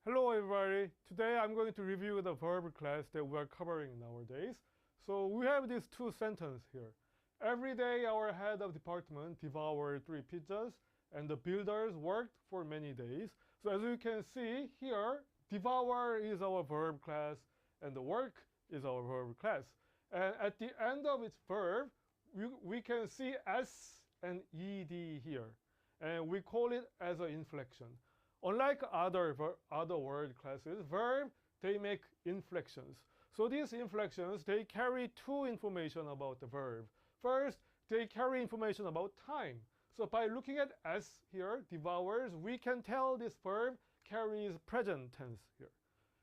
Hello everybody. Today I'm going to review the verb class that we are covering nowadays. So we have these two sentences here. Every day our head of department devoured 3 pizzas and the builders worked for many days. So as you can see here, devour is our verb class and the work is our verb class. And at the end of its verb, we can see S and ED here. And we call it as an inflection. Unlike other word classes, verb, they make inflections. So these inflections, they carry two information about the verb. First, they carry information about time. So by looking at S here, devours, we can tell this verb carries present tense here.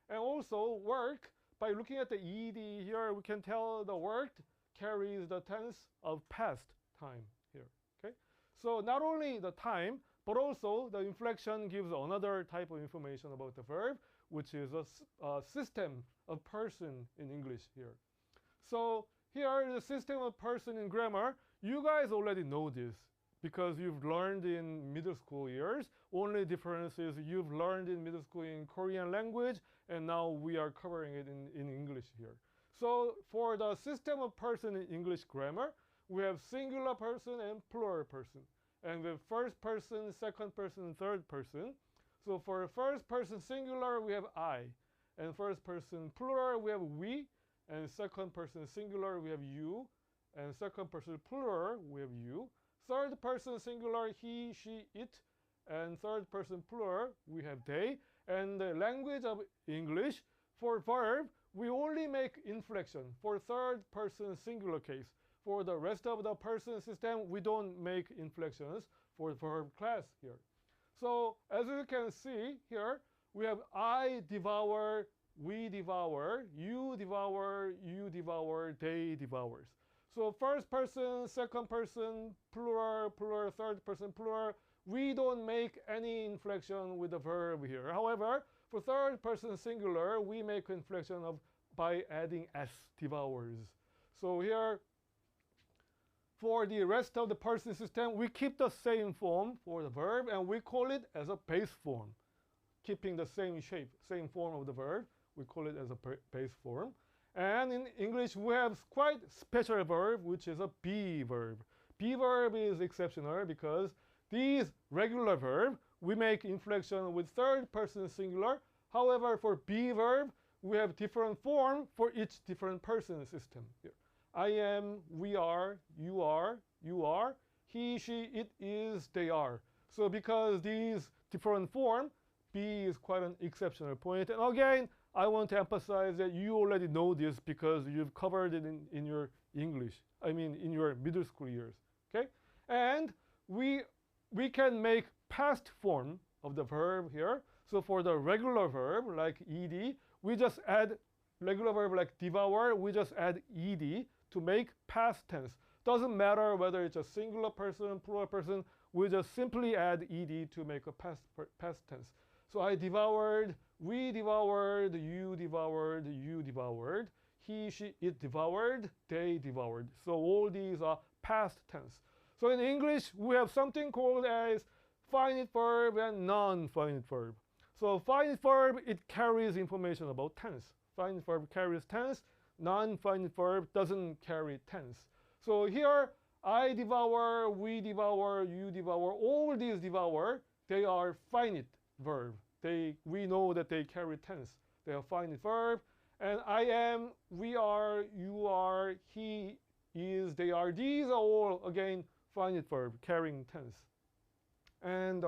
And also work, by looking at the ED here, we can tell the worked carries the tense of past time here. Okay? So not only the time, but also the inflection gives another type of information about the verb, which is a system of person in English here. So here, the system of person in grammar, you guys already know this because you've learned in middle school years. Only difference is you've learned in middle school in Korean language, and now we are covering it in English here. So for the system of person in English grammar, we have singular person and plural person. And with first person, second person, third person. So for first person singular, we have I. And first person plural, we have we. And second person singular, we have you. And second person plural, we have you. Third person singular, he, she, it. And third person plural, we have they. And the language of English, for verb, we only make inflection for third person singular case. For the rest of the person system, we don't make inflections for the verb class here. So as you can see here, we have I devour, we devour, you devour, you devour, they devours. So first person, second person, plural, plural, third person, plural, we don't make any inflection with the verb here. However, for third person singular, we make inflection by adding s, devours. So here, for the rest of the person system, we keep the same form for the verb, and we call it as a base form. Keeping the same shape, same form of the verb, we call it as a base form. And in English, we have quite special verb, which is a be verb. Be verb is exceptional because these regular verb, we make inflection with third person singular. However, for be verb, we have different form for each different person system here. I am, we are, you are, he, she, it is, they are. So because these different form, be is quite an exceptional point. And again, I want to emphasize that you already know this because you've covered it in your English. I mean, in your middle school years. Okay? And we can make past form of the verb here. So for the regular verb like ed, we just add regular verb like devour, we just add ed to make past tense. Doesn't matter whether it's a singular person, plural person, we just simply add ed to make a past tense. So I devoured, we devoured, you devoured, you devoured, he, she, it devoured, they devoured. So all these are past tense. So in English, we have something called as finite verb and non-finite verb. So finite verb, it carries information about tense. Finite verb carries tense. Non-finite verb doesn't carry tense. So here, I devour, we devour, you devour, all these devour, they are finite verb. We know that they carry tense. They are finite verb. And I am, we are, you are, he is, they are. These are all, again, finite verb carrying tense. And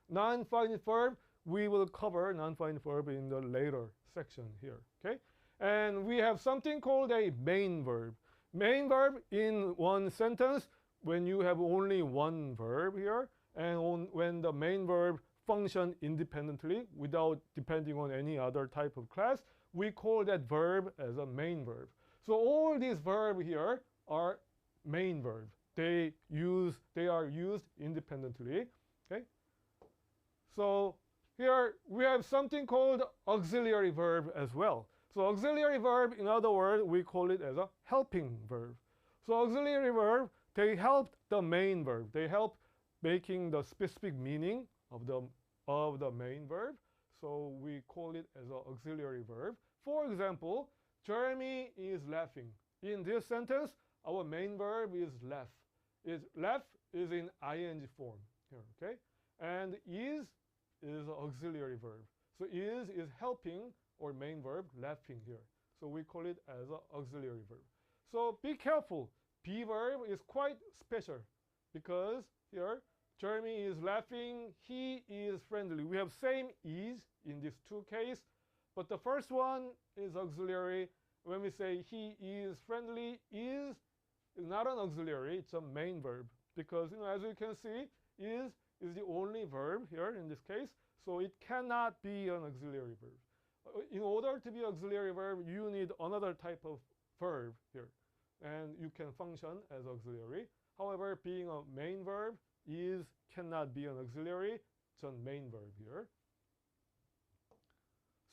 non-finite verb, we will cover non-finite verb in the later section here. Okay? And we have something called a main verb. Main verb in one sentence, when you have only one verb here, and when the main verb function independently without depending on any other type of class, we call that verb as a main verb. So all these verbs here are main verb. They are used independently. Okay? So here we have something called auxiliary verb as well. So auxiliary verb, in other words, we call it as a helping verb. So auxiliary verb, they help the main verb. They help making the specific meaning of the main verb. So we call it as an auxiliary verb. For example, Jeremy is laughing. In this sentence, our main verb is laugh. Laugh is in ing form here, okay? And is an auxiliary verb. So is helping or main verb laughing here. So we call it as an auxiliary verb. So be careful. Be verb is quite special because here Jeremy is laughing, he is friendly. We have same is in these two cases, but the first one is auxiliary. When we say he is friendly, is not an auxiliary, it's a main verb. Because as you can see, is the only verb here in this case, so it cannot be an auxiliary verb. In order to be auxiliary verb, you need another type of verb here, and you can function as auxiliary. However, being a main verb, is cannot be an auxiliary, it's a main verb here.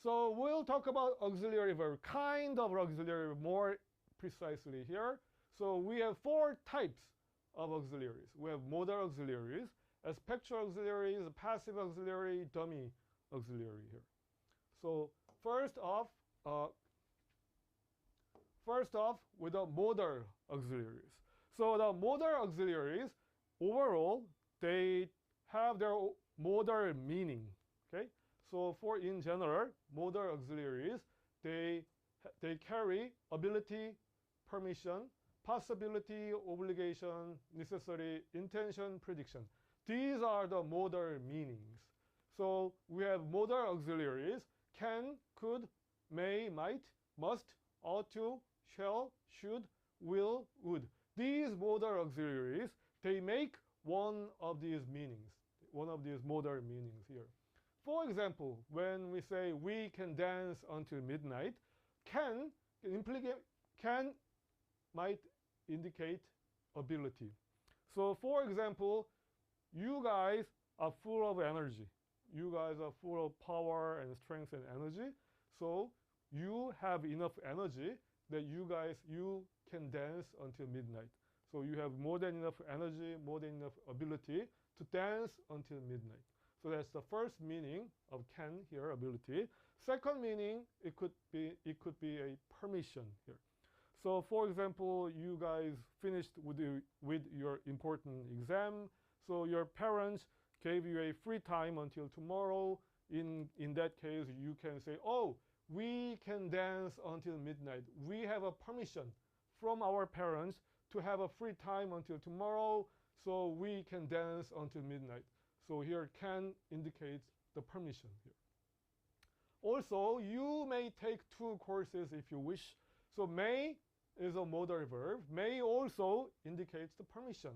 So we'll talk about auxiliary verb, kind of auxiliary verb more precisely here. So we have 4 types of auxiliaries. We have modal auxiliaries, aspectual auxiliaries, passive auxiliary, dummy auxiliary here. So first off with the modal auxiliaries. So the modal auxiliaries, overall, they have their modal meaning, okay? So for in general, modal auxiliaries, they carry ability, permission, possibility, obligation, necessary, intention, prediction. These are the modal meanings. So we have modal auxiliaries, can, could, may, might, must, ought to, shall, should, will, would. These modal auxiliaries, they make one of these meanings, one of these modal meanings here. For example, when we say we can dance until midnight, can might indicate ability. So for example, you guys are full of energy. You guys are full of power and strength and energy. So you have enough energy that you can dance until midnight. So you have more than enough energy, more than enough ability to dance until midnight. So that's the first meaning of can here, ability. Second meaning, it could be a permission here. So for example, you guys finished with your important exam. So your parents gave you a free time until tomorrow. In that case, you can say, oh, we can dance until midnight. We have a permission from our parents to have a free time until tomorrow, so we can dance until midnight. So here can indicates the permission here. Also, you may take 2 courses if you wish. So may is a modal verb. May also indicates the permission.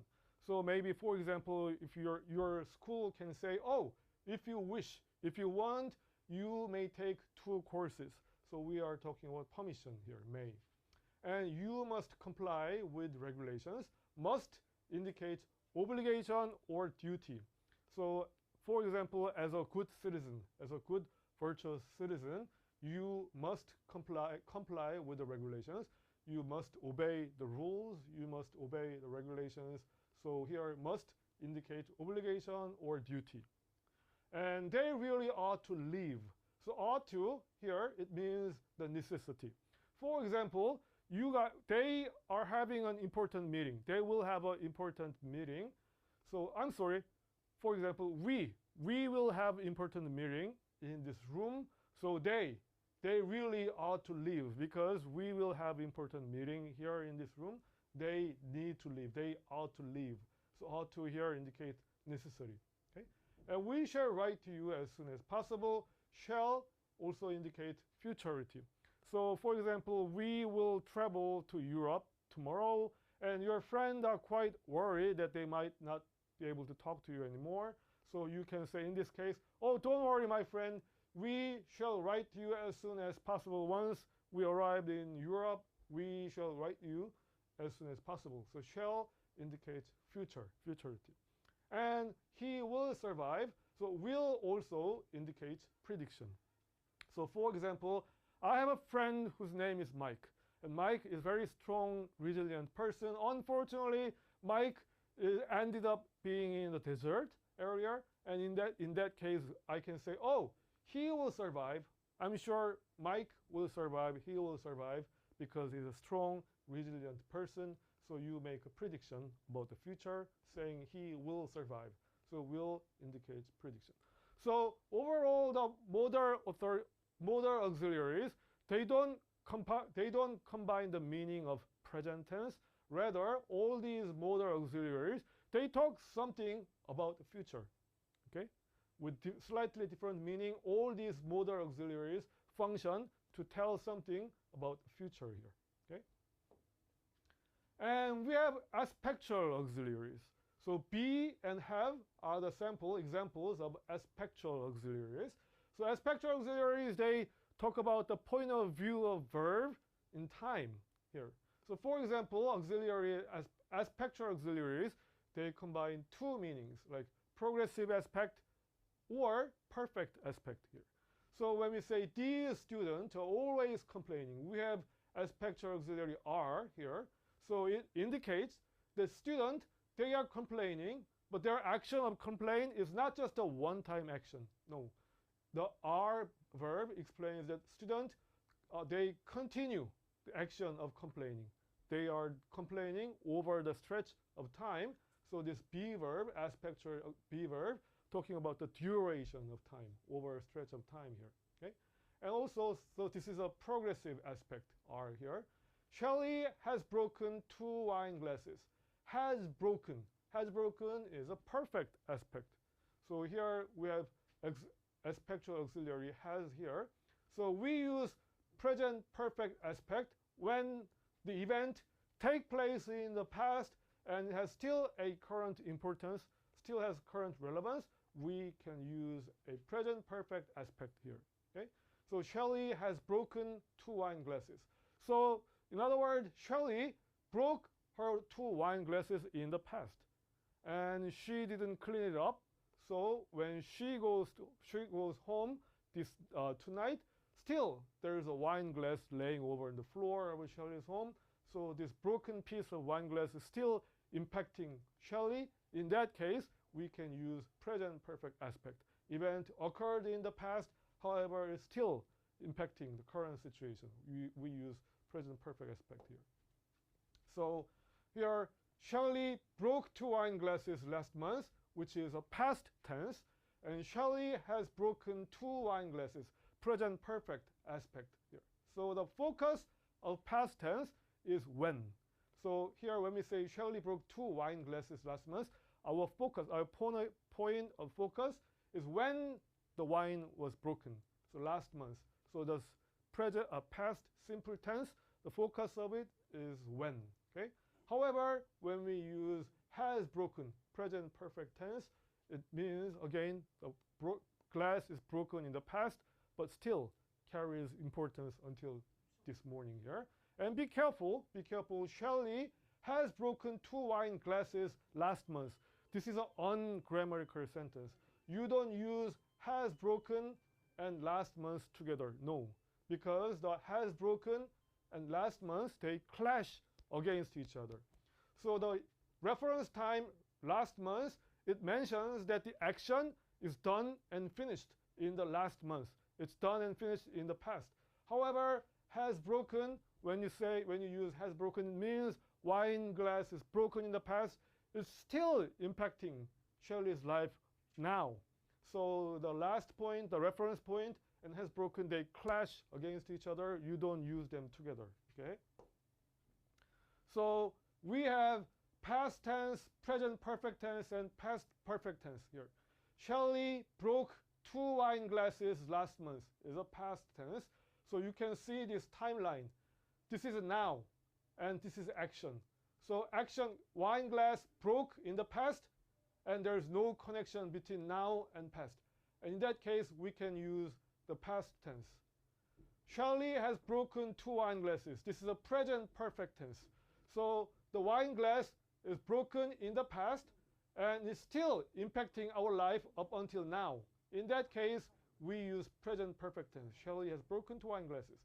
So maybe, for example, if your school can say, oh, if you wish, if you want, you may take 2 courses. So we are talking about permission here, may. And you must comply with regulations. Must indicates obligation or duty. So for example, as a good citizen, as a good virtuous citizen, you must comply with the regulations. You must obey the rules. You must obey the regulations. So here must indicate obligation or duty. And they really ought to live. So ought to here, it means the necessity. For example, they are having an important meeting. They will have an important meeting. So I'm sorry. For example, we will have important meeting in this room. So they really ought to leave because we will have important meeting here in this room. They need to leave. They ought to leave. So ought to here indicate necessary. Okay? And we shall write to you as soon as possible. Shall also indicate futurity. So for example, we will travel to Europe tomorrow, and your friends are quite worried that they might not be able to talk to you anymore. So you can say in this case, oh, don't worry, my friend. We shall write to you as soon as possible. Once we arrived in Europe, we shall write you as soon as possible. So shall indicates futurity. And he will survive. So will also indicates prediction. So for example, I have a friend whose name is Mike. And Mike is a very strong, resilient person. Unfortunately, Mike ended up being in the desert area. And in that case, I can say, oh, he will survive. I'm sure Mike will survive. He will survive because he's a strong, resilient person. So you make a prediction about the future saying he will survive. So will indicates prediction. So overall, the modal auxiliaries, they don't combine the meaning of present tense. Rather, all these modal auxiliaries, they talk something about the future. Okay? With slightly different meaning, all these modal auxiliaries function to tell something about the future here. Okay? And we have aspectual auxiliaries. So be and have are the sample examples of aspectual auxiliaries. So aspectual auxiliaries, they talk about the point of view of verb in time here. So for example, aspectual auxiliaries, they combine two meanings, like progressive aspect or perfect aspect here. So when we say these students are always complaining, we have aspectual auxiliary are here. So it indicates the student, they are complaining, but their action of complain is not just a one-time action. No. The are verb explains that student, they continue the action of complaining. They are complaining over the stretch of time. So this be verb, aspectual be verb, talking about the duration of time, over a stretch of time here. Okay? And also, so this is a progressive aspect, are here. Shelley has broken 2 wine glasses. Has broken. Has broken is a perfect aspect. So here we have aspectual auxiliary has here. So we use present perfect aspect when the event take place in the past and has still a current importance, still has current relevance. We can use a present perfect aspect here. Okay? So Shelley has broken 2 wine glasses. So in other words, Shelley broke her 2 wine glasses in the past, and she didn't clean it up. So when she goes home tonight, still there is a wine glass laying over the floor of Shelley's home. So this broken piece of wine glass is still impacting Shelley. In that case, we can use present perfect aspect. Event occurred in the past, however, it's still impacting the current situation. We use present perfect aspect here. So here, Shelley broke 2 wine glasses last month, which is a past tense, and Shelley has broken 2 wine glasses, present perfect aspect here. So the focus of past tense is when. So here when we say Shelley broke 2 wine glasses last month, our focus, our point of focus is when the wine was broken, so last month. So the past simple tense, the focus of it is when. Okay? However, when we use has broken, present perfect tense, it means, again, the glass is broken in the past, but still carries importance until this morning here. And be careful, Shelley has broken 2 wine glasses last month. This is an ungrammatical sentence. You don't use has broken and last month together, no. Because the has broken and last month, they clash against each other. So the reference time last month, it mentions that the action is done and finished in the last month. It's done and finished in the past. However, has broken, when you use has broken, it means wine glass is broken in the past. It's still impacting Shelley's life now. So the last point, the reference point, and has broken, they clash against each other. You don't use them together. Okay? So we have past tense, present perfect tense, and past perfect tense here. Shelley broke 2 wine glasses last month is a past tense. So you can see this timeline. This is now, and this is action. So action, wine glass broke in the past, and there's no connection between now and past. And in that case, we can use the past tense. Shelley has broken 2 wine glasses. This is a present perfect tense. So the wine glass is broken in the past, and it's still impacting our life up until now. In that case, we use present perfect tense. Shelley has broken 2 wine glasses.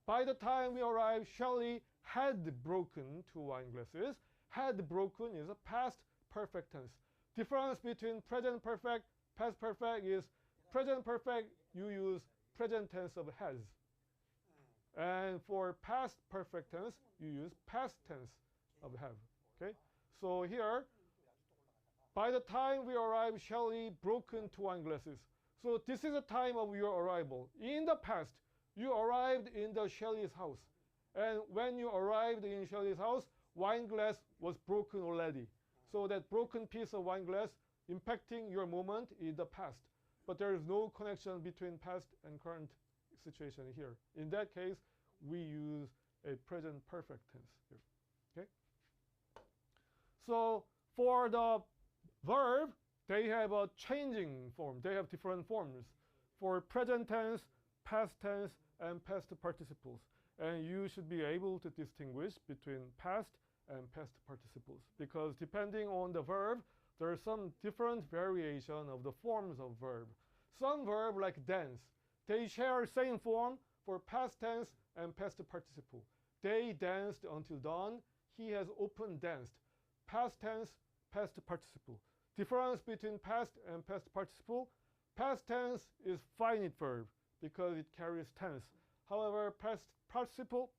By the time we arrive, Shelley had broken 2 wine glasses. Had broken is a past perfect tense. Difference between present perfect, past perfect is present perfect you use present tense of has. And for past perfect tense, you use past tense of have. Okay? So here, by the time we arrive, Shelley broken two wine glasses. So this is the time of your arrival. In the past, you arrived in the Shelley's house. And when you arrived in Shelley's house, wine glass was broken already. So that broken piece of wine glass impacting your moment is the past. But there is no connection between past and current situation here. In that case, we use a present perfect tense here. Okay? So for the verb, they have a changing form. They have different forms. For present tense, past tense, and past participles. And you should be able to distinguish between past and past participles. Because depending on the verb, there are some different variation of the forms of verb. Some verb like dance, they share same form for past tense and past participle. They danced until dawn. He has often danced. Past tense, past participle. Difference between past and past participle. Past tense is finite verb because it carries tense. However, past participle,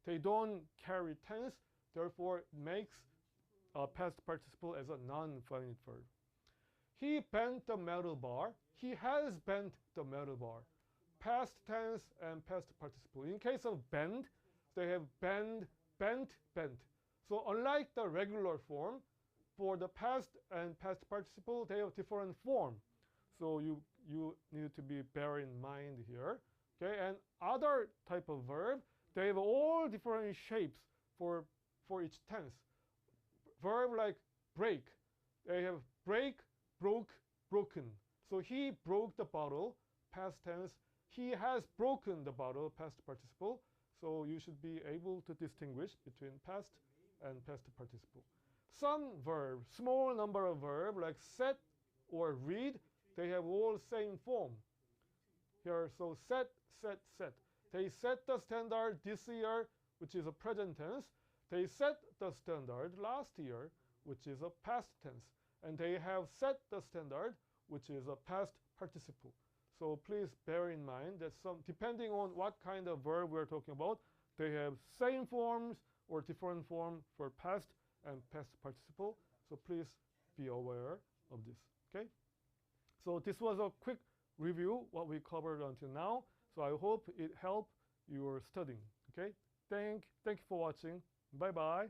they don't carry tense. Therefore, it makes past participle as a non-finite verb. He bent the metal bar. He has bent the metal bar. Past tense and past participle. In case of bend, they have bend, bent, bent. So unlike the regular form, for the past and past participle, they have different form. So you need to be bear in mind here. Okay, and other type of verb, they have all different shapes for each tense. Verb like break, they have break, broke, broken. So he broke the bottle, past tense. He has broken the bottle, past participle. So you should be able to distinguish between past and past participle. Some verbs, small number of verbs like set or read, they have all same form. Here, so set, set, set. They set the standard this year, which is a present tense. They set the standard last year, which is a past tense. And they have set the standard, which is a past participle. So please bear in mind that depending on what kind of verb we're talking about, they have same forms or different form for past and past participle. So please be aware of this, okay? So this was a quick review, what we covered until now. So I hope it helped your studying, okay? Thank you for watching. Bye-bye.